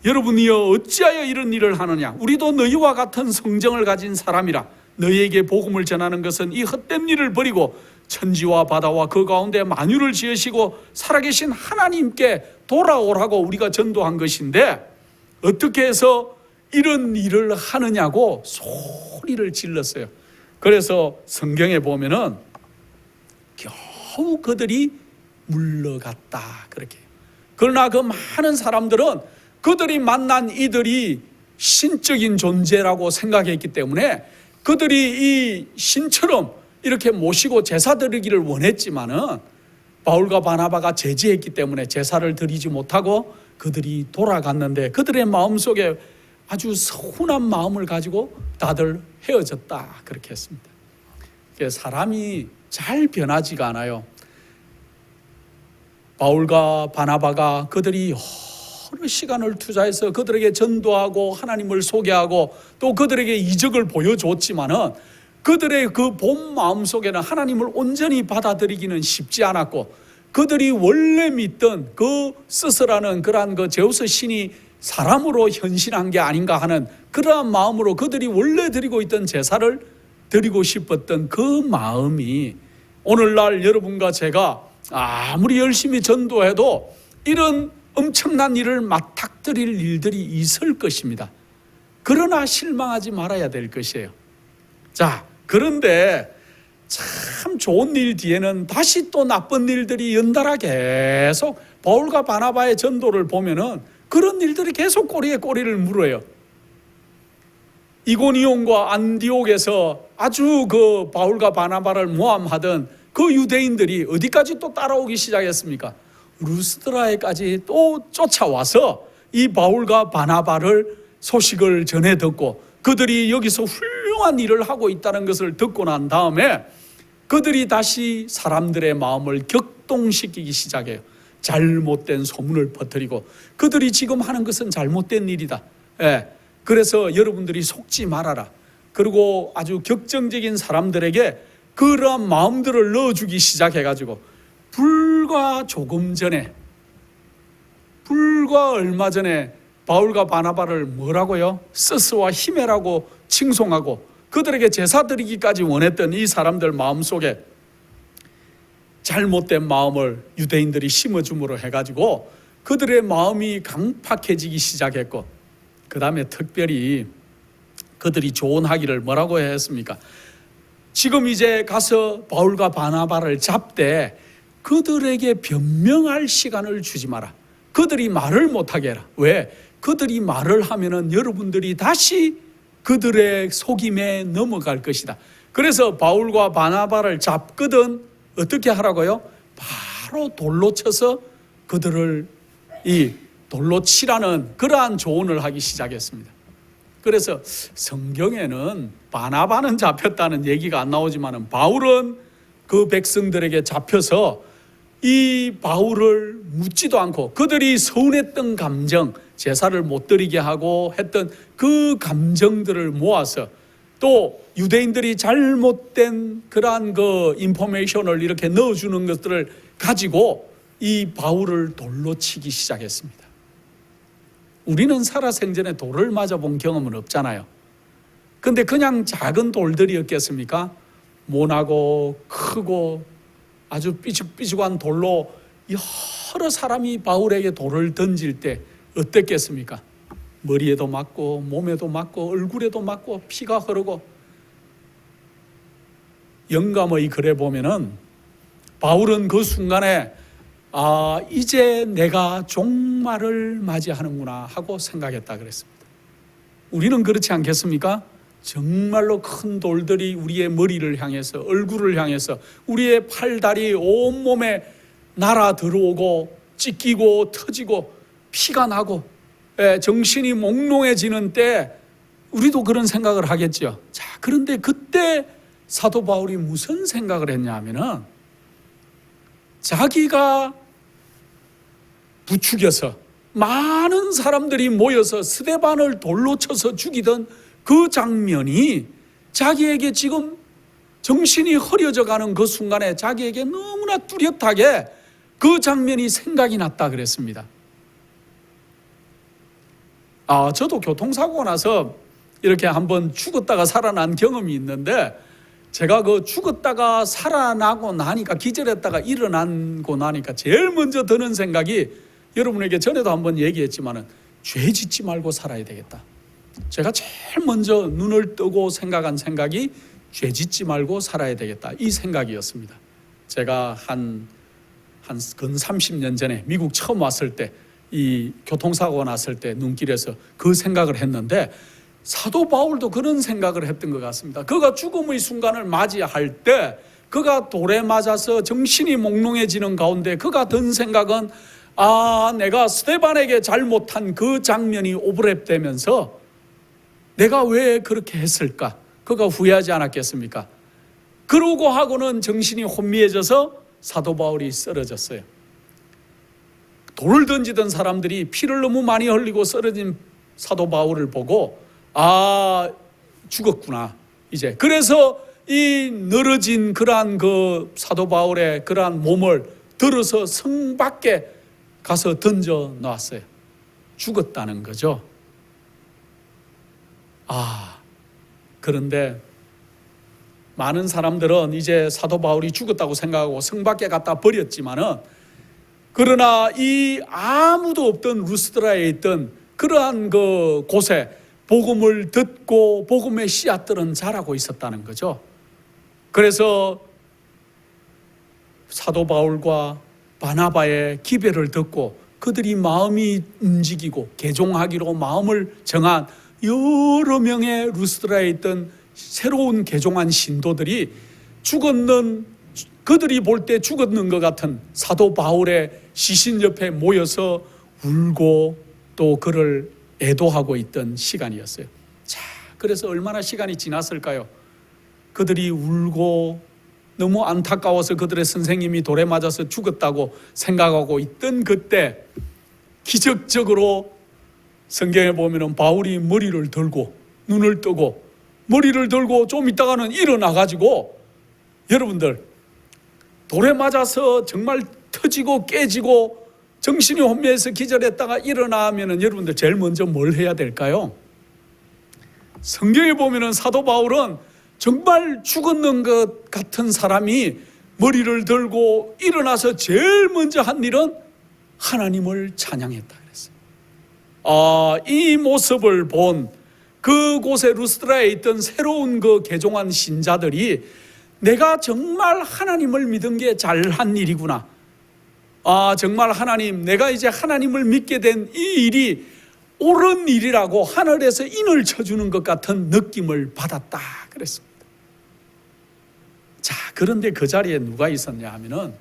여러분이여 어찌하여 이런 일을 하느냐. 우리도 너희와 같은 성정을 가진 사람이라. 너희에게 복음을 전하는 것은 이 헛된 일을 버리고 천지와 바다와 그 가운데 만유를 지으시고 살아계신 하나님께 돌아오라고 우리가 전도한 것인데, 어떻게 해서 이런 일을 하느냐고 소리를 질렀어요. 그래서 성경에 보면은 겨우 그들이 물러갔다 그렇게. 그러나 그 많은 사람들은 그들이 만난 이들이 신적인 존재라고 생각했기 때문에 그들이 이 신처럼 이렇게 모시고 제사 드리기를 원했지만은 바울과 바나바가 제지했기 때문에 제사를 드리지 못하고 그들이 돌아갔는데, 그들의 마음속에 아주 서운한 마음을 가지고 다들 헤어졌다 그렇게 했습니다. 사람이 잘 변하지가 않아요. 바울과 바나바가 그들이 여러 시간을 투자해서 그들에게 전도하고 하나님을 소개하고 또 그들에게 이적을 보여줬지만은 그들의 그 본 마음속에는 하나님을 온전히 받아들이기는 쉽지 않았고, 그들이 원래 믿던 그 스스라는 그러한 그 제우스 신이 사람으로 현신한 게 아닌가 하는 그러한 마음으로 그들이 원래 드리고 있던 제사를 드리고 싶었던 그 마음이 오늘날 여러분과 제가 아무리 열심히 전도해도 이런 엄청난 일을 맞닥뜨릴 일들이 있을 것입니다. 그러나 실망하지 말아야 될 것이에요. 자, 그런데 참 좋은 일 뒤에는 다시 또 나쁜 일들이 연달아 계속, 바울과 바나바의 전도를 보면은 그런 일들이 계속 꼬리에 꼬리를 물어요. 이고니온과 안디옥에서 아주 그 바울과 바나바를 모함하던 그 유대인들이 어디까지 또 따라오기 시작했습니까? 루스드라에까지 또 쫓아와서 이 바울과 바나바를 소식을 전해 듣고, 그들이 여기서 훌륭한 일을 하고 있다는 것을 듣고 난 다음에 그들이 다시 사람들의 마음을 격동시키기 시작해요. 잘못된 소문을 퍼뜨리고 그들이 지금 하는 것은 잘못된 일이다. 그래서 여러분들이 속지 말아라. 그리고 아주 격정적인 사람들에게 그러한 마음들을 넣어주기 시작해가지고 불과 얼마 전에 바울과 바나바를 뭐라고요? 스스와 히메라고 칭송하고 그들에게 제사 드리기까지 원했던 이 사람들 마음속에 잘못된 마음을 유대인들이 심어줌으로 해가지고 그들의 마음이 강팍해지기 시작했고, 그 다음에 특별히 그들이 조언하기를 뭐라고 했습니까? 지금 이제 가서 바울과 바나바를 잡되 그들에게 변명할 시간을 주지 마라. 그들이 말을 못하게 해라. 왜? 그들이 말을 하면은 여러분들이 다시 그들의 속임에 넘어갈 것이다. 그래서 바울과 바나바를 잡거든 어떻게 하라고요? 바로 돌로 쳐서 그들을 이 돌로 치라는 그러한 조언을 하기 시작했습니다. 그래서 성경에는 바나바는 잡혔다는 얘기가 안 나오지만 바울은 그 백성들에게 잡혀서 이 바울을 묻지도 않고 그들이 서운했던 감정, 제사를 못 드리게 하고 했던 그 감정들을 모아서 또 유대인들이 잘못된 그러한 그 인포메이션을 이렇게 넣어주는 것들을 가지고 이 바울을 돌로 치기 시작했습니다. 우리는 살아생전에 돌을 맞아본 경험은 없잖아요. 근데 그냥 작은 돌들이었겠습니까? 모나고 크고 아주 삐죽삐죽한 돌로 여러 사람이 바울에게 돌을 던질 때 어땠겠습니까? 머리에도 맞고 몸에도 맞고 얼굴에도 맞고 피가 흐르고. 영감의 글에 보면은 바울은 그 순간에 이제 내가 종말을 맞이하는구나 하고 생각했다 그랬습니다. 우리는 그렇지 않겠습니까? 정말로 큰 돌들이 우리의 머리를 향해서 얼굴을 향해서 우리의 팔다리 온몸에 날아 들어오고 찢기고 터지고 피가 나고 정신이 몽롱해지는 때 우리도 그런 생각을 하겠죠. 자, 그런데 그때 사도 바울이 무슨 생각을 했냐 하면은 자기가 부추겨서 많은 사람들이 모여서 스데반을 돌로 쳐서 죽이던 그 장면이 자기에게 지금 정신이 흐려져 가는 그 순간에 자기에게 너무나 뚜렷하게 그 장면이 생각이 났다 그랬습니다. 저도 교통사고가 나서 이렇게 한번 죽었다가 살아난 경험이 있는데, 제가 그 죽었다가 살아나고 나니까, 기절했다가 일어나고 나니까 제일 먼저 드는 생각이, 여러분에게 전에도 한번 얘기했지만은, 죄 짓지 말고 살아야 되겠다. 제가 제일 먼저 눈을 뜨고 생각한 생각이 죄 짓지 말고 살아야 되겠다, 이 생각이었습니다. 제가 근 30년 전에 미국 처음 왔을 때, 이 교통사고가 났을 때 눈길에서 그 생각을 했는데, 사도 바울도 그런 생각을 했던 것 같습니다. 그가 죽음의 순간을 맞이할 때, 그가 돌에 맞아서 정신이 몽롱해지는 가운데 그가 든 생각은, 내가 스데반에게 잘못한 그 장면이 오버랩되면서 내가 왜 그렇게 했을까? 그가 후회하지 않았겠습니까? 그러고 하고는 정신이 혼미해져서 사도 바울이 쓰러졌어요. 돌을 던지던 사람들이 피를 너무 많이 흘리고 쓰러진 사도 바울을 보고, 죽었구나 이제. 그래서 이 늘어진 그러한 그 사도 바울의 그러한 몸을 들어서 성 밖에 가서 던져 놨어요. 죽었다는 거죠. 그런데 많은 사람들은 이제 사도 바울이 죽었다고 생각하고 성 밖에 갖다 버렸지만은, 그러나 이 아무도 없던 루스드라에 있던 그러한 그 곳에 복음을 듣고 복음의 씨앗들은 자라고 있었다는 거죠. 그래서 사도 바울과 바나바의 기별을 듣고 그들이 마음이 움직이고 개종하기로 마음을 정한 여러 명의 루스드라에 있던 새로운 개종한 신도들이 그들이 볼 때 죽었는 것 같은 사도 바울의 시신 옆에 모여서 울고 또 그를 애도하고 있던 시간이었어요. 그래서 얼마나 시간이 지났을까요? 그들이 울고 너무 안타까워서 그들의 선생님이 돌에 맞아서 죽었다고 생각하고 있던 그때, 기적적으로 성경에 보면은 바울이 머리를 들고 눈을 뜨고 머리를 들고 좀 있다가는 일어나가지고, 여러분들 돌에 맞아서 정말 터지고 깨지고 정신이 혼미해서 기절했다가 일어나면은 여러분들 제일 먼저 뭘 해야 될까요? 성경에 보면은 사도 바울은 정말 죽었는 것 같은 사람이 머리를 들고 일어나서 제일 먼저 한 일은 하나님을 찬양했다 그랬어요. 이 모습을 본 그곳에 루스드라에 있던 새로운 그 개종한 신자들이, 내가 정말 하나님을 믿은 게 잘한 일이구나. 정말 하나님, 내가 이제 하나님을 믿게 된 이 일이 옳은 일이라고 하늘에서 인을 쳐주는 것 같은 느낌을 받았다 그랬습니다. 그런데 그 자리에 누가 있었냐 하면은,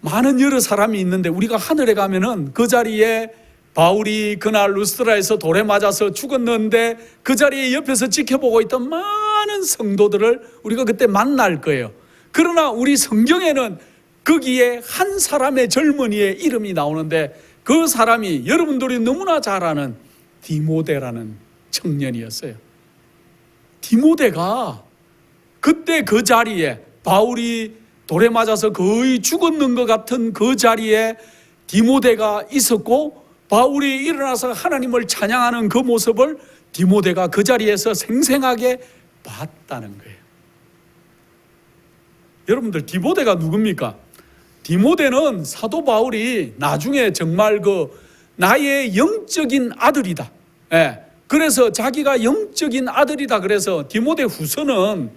많은 여러 사람이 있는데 우리가 하늘에 가면은 그 자리에 바울이 그날 루스드라에서 돌에 맞아서 죽었는데 그 자리에 옆에서 지켜보고 있던 많은 성도들을 우리가 그때 만날 거예요. 그러나 우리 성경에는 거기에 한 사람의 젊은이의 이름이 나오는데, 그 사람이 여러분들이 너무나 잘 아는 디모데라는 청년이었어요. 디모데가 그때 그 자리에, 바울이 돌에 맞아서 거의 죽었는 것 같은 그 자리에 디모데가 있었고, 바울이 일어나서 하나님을 찬양하는 그 모습을 디모데가 그 자리에서 생생하게 봤다는 거예요. 여러분들, 디모데가 누굽니까? 디모데는 사도 바울이 나중에 정말 나의 영적인 아들이다. 그래서 자기가 영적인 아들이다. 그래서 디모데 후서는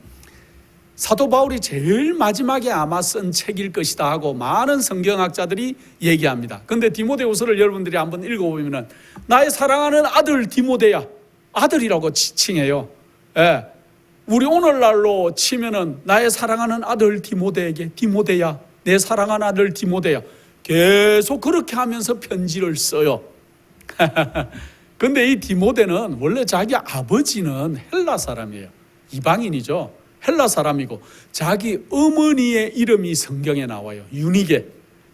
사도 바울이 제일 마지막에 아마 쓴 책일 것이다 하고 많은 성경학자들이 얘기합니다. 그런데 디모데 후서를 여러분들이 한번 읽어보면, 나의 사랑하는 아들 디모데야, 아들이라고 칭해요. 우리 오늘날로 치면은 나의 사랑하는 아들 디모데에게, 디모데야, 내 사랑하는 아들 디모데야, 계속 그렇게 하면서 편지를 써요. 근데 이 디모데는 원래 자기 아버지는 헬라 사람이에요. 이방인이죠. 헬라 사람이고, 자기 어머니의 이름이 성경에 나와요. 유니게.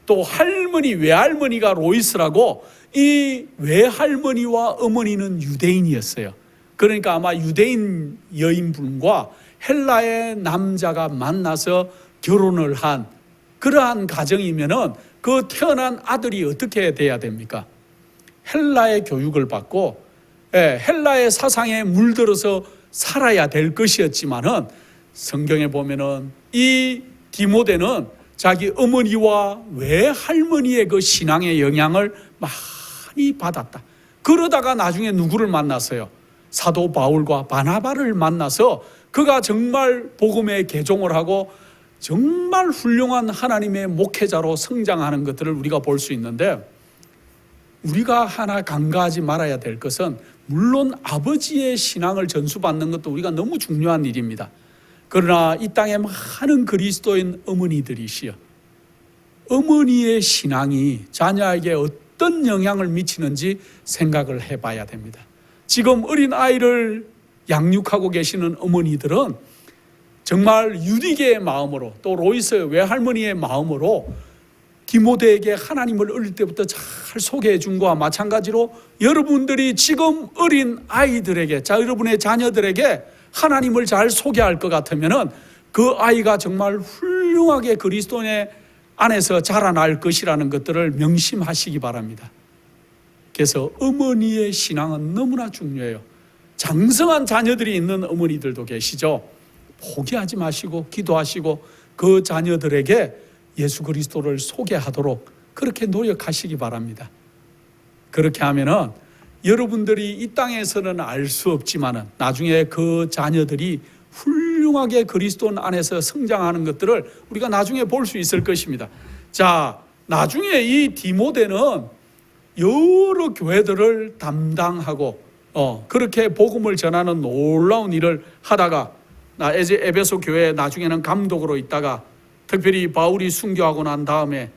또 할머니, 외할머니가 로이스라고, 이 외할머니와 어머니는 유대인이었어요. 그러니까 아마 유대인 여인분과 헬라의 남자가 만나서 결혼을 한 그러한 가정이면은 그 태어난 아들이 어떻게 돼야 됩니까? 헬라의 교육을 받고 헬라의 사상에 물들어서 살아야 될 것이었지만은 성경에 보면은 이 디모데는 자기 어머니와 외할머니의 그 신앙의 영향을 많이 받았다. 그러다가 나중에 누구를 만났어요? 사도 바울과 바나바를 만나서 그가 정말 복음에 개종을 하고 정말 훌륭한 하나님의 목회자로 성장하는 것들을 우리가 볼 수 있는데, 우리가 하나 간과하지 말아야 될 것은 물론 아버지의 신앙을 전수받는 것도 우리가 너무 중요한 일입니다. 그러나 이 땅에 많은 그리스도인 어머니들이시여, 어머니의 신앙이 자녀에게 어떤 영향을 미치는지 생각을 해봐야 됩니다. 지금 어린 아이를 양육하고 계시는 어머니들은 정말 유디게의 마음으로, 또 로이스 외할머니의 마음으로 디모데에게 하나님을 어릴 때부터 잘 소개해 준 것과 마찬가지로 여러분들이 지금 어린 아이들에게, 여러분의 자녀들에게 하나님을 잘 소개할 것 같으면은 그 아이가 정말 훌륭하게 그리스도의 안에서 자라날 것이라는 것들을 명심하시기 바랍니다. 그래서 어머니의 신앙은 너무나 중요해요. 장성한 자녀들이 있는 어머니들도 계시죠. 포기하지 마시고 기도하시고 그 자녀들에게 예수 그리스도를 소개하도록 그렇게 노력하시기 바랍니다. 그렇게 하면은 여러분들이 이 땅에서는 알 수 없지만은 나중에 그 자녀들이 훌륭하게 그리스도 안에서 성장하는 것들을 우리가 나중에 볼 수 있을 것입니다. 자, 나중에 이 디모데는 여러 교회들을 담당하고 그렇게 복음을 전하는 놀라운 일을 하다가 에베소 교회 나중에는 감독으로 있다가, 특별히 바울이 순교하고 난 다음에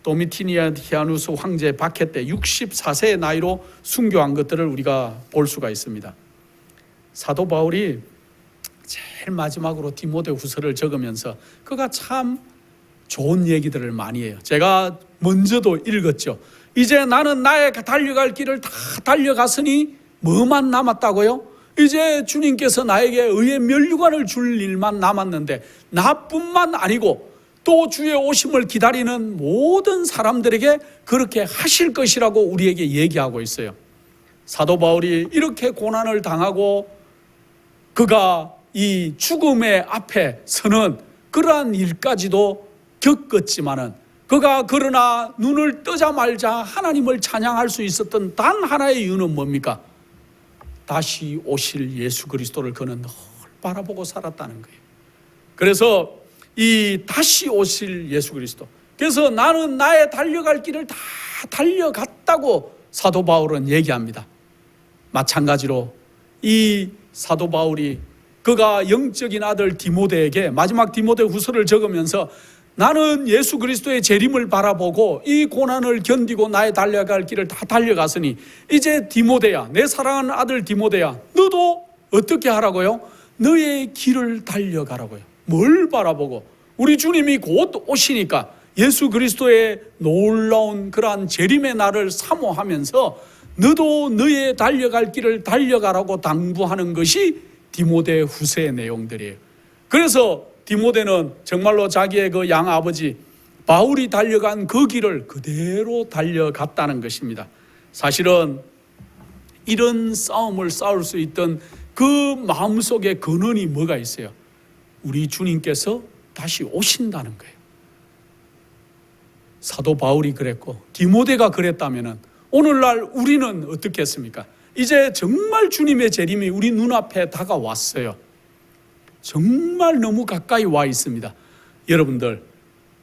도미티니아누스 황제 박해 때 64세의 나이로 순교한 것들을 우리가 볼 수가 있습니다. 사도 바울이 제일 마지막으로 디모데 후서를 적으면서 그가 참 좋은 얘기들을 많이 해요. 제가 먼저도 읽었죠. 이제 나는 나의 달려갈 길을 다 달려갔으니 뭐만 남았다고요? 이제 주님께서 나에게 의의 면류관을 줄 일만 남았는데, 나뿐만 아니고 또 주의 오심을 기다리는 모든 사람들에게 그렇게 하실 것이라고 우리에게 얘기하고 있어요. 사도 바울이 이렇게 고난을 당하고 그가 이 죽음의 앞에 서는 그러한 일까지도 겪었지만은, 그가 그러나 눈을 뜨자 말자 하나님을 찬양할 수 있었던 단 하나의 이유는 뭡니까? 다시 오실 예수 그리스도를 그는 늘 바라보고 살았다는 거예요. 그래서 이 다시 오실 예수 그리스도, 그래서 나는 나의 달려갈 길을 다 달려갔다고 사도 바울은 얘기합니다. 마찬가지로 이 사도 바울이 그가 영적인 아들 디모데에게 마지막 디모데 후서를 적으면서 나는 예수 그리스도의 재림을 바라보고 이 고난을 견디고 나의 달려갈 길을 다 달려갔으니 이제 디모데야, 내 사랑하는 아들 디모데야, 너도 어떻게 하라고요? 너의 길을 달려가라고요. 뭘 바라보고? 우리 주님이 곧 오시니까 예수 그리스도의 놀라운 그러한 재림의 날을 사모하면서 너도 너의 달려갈 길을 달려가라고 당부하는 것이 디모데 후서의 내용들이에요. 그래서 디모데는 정말로 자기의 그 양아버지 바울이 달려간 그 길을 그대로 달려갔다는 것입니다. 사실은 이런 싸움을 싸울 수 있던 그 마음속에 근원이 뭐가 있어요? 우리 주님께서 다시 오신다는 거예요. 사도 바울이 그랬고 디모데가 그랬다면 오늘날 우리는 어떻겠습니까? 이제 정말 주님의 재림이 우리 눈앞에 다가왔어요. 정말 너무 가까이 와 있습니다. 여러분들,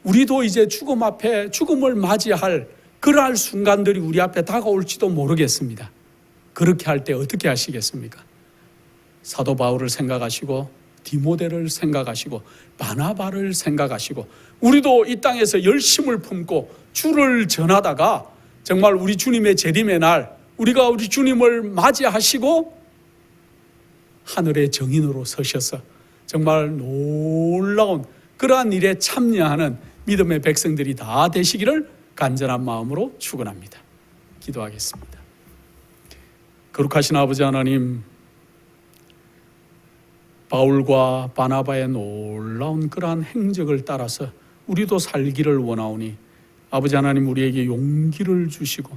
우리도 이제 죽음 앞에 죽음을 맞이할 그러할 순간들이 우리 앞에 다가올지도 모르겠습니다. 그렇게 할 때 어떻게 하시겠습니까? 사도 바울을 생각하시고 디모데를 생각하시고 바나바를 생각하시고 우리도 이 땅에서 열심을 품고 주를 전하다가 정말 우리 주님의 재림의 날 우리가 우리 주님을 맞이하시고 하늘의 정인으로 서셔서 정말 놀라운 그러한 일에 참여하는 믿음의 백성들이 다 되시기를 간절한 마음으로 축원합니다. 기도하겠습니다. 거룩하신 아버지 하나님, 바울과 바나바의 놀라운 그러한 행적을 따라서 우리도 살기를 원하오니 아버지 하나님 우리에게 용기를 주시고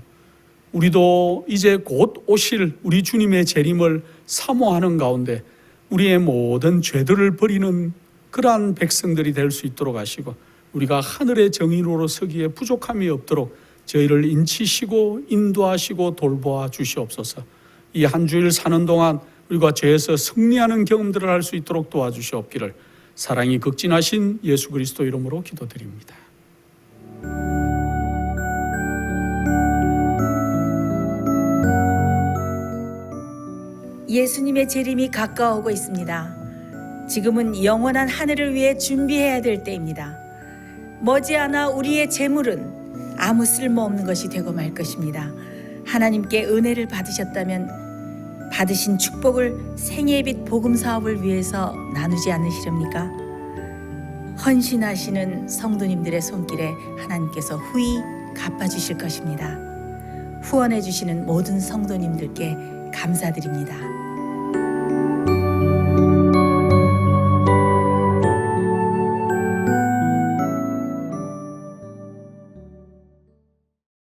우리도 이제 곧 오실 우리 주님의 재림을 사모하는 가운데 우리의 모든 죄들을 버리는 그러한 백성들이 될 수 있도록 하시고 우리가 하늘의 정의로로 서기에 부족함이 없도록 저희를 인치시고 인도하시고 돌보아 주시옵소서. 이 한 주일 사는 동안 우리가 죄에서 승리하는 경험들을 할 수 있도록 도와주시옵기를 사랑이 극진하신 예수 그리스도 이름으로 기도드립니다. 예수님의 재림이 가까워오고 있습니다. 지금은 영원한 하늘을 위해 준비해야 될 때입니다. 머지않아 우리의 재물은 아무 쓸모없는 것이 되고 말 것입니다. 하나님께 은혜를 받으셨다면 받으신 축복을 생애의 빛 복음 사업을 위해서 나누지 않으시렵니까? 헌신하시는 성도님들의 손길에 하나님께서 후히 갚아주실 것입니다. 후원해 주시는 모든 성도님들께 감사드립니다.